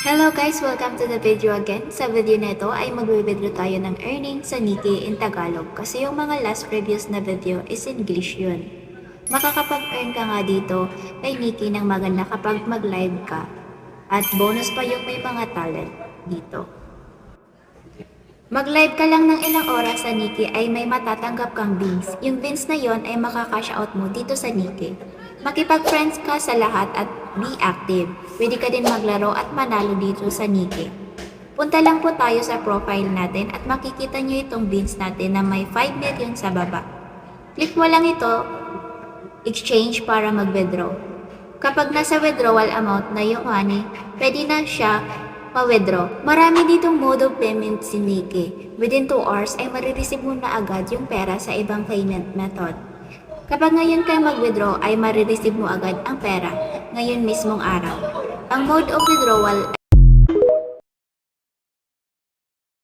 Hello guys! Welcome to the video again. Sa video na ito ay magbe-video tayo ng earnings sa Nikkei in Tagalog kasi yung mga last previous na video is English yun. Makakapag-earn ka nga dito kay Nikkei ng maganda kapag mag-live ka. At bonus pa yung may mga talent dito. Mag-live ka lang ng ilang oras sa Nikkei ay may matatanggap kang beans. Yung beans na yon ay makaka-cash out mo dito sa Nikkei. Makipag-friends ka sa lahat at be active. Pwede ka din maglaro at manalo dito sa Nikkei. Punta lang po tayo sa profile natin at makikita nyo itong beans natin na may 5 million sa baba. Click mo lang ito, exchange para mag-withdraw. Kapag nasa withdrawal amount na yung money, pwede na siya ma-withdraw. Marami ditong mode of payment si Nikkei. Within 2 hours ay marireceive mo na agad yung pera sa ibang payment method. Kapag ngayon kayo mag-withdraw ay marireceive mo agad ang pera ngayon mismong araw. Ang mode of withdrawal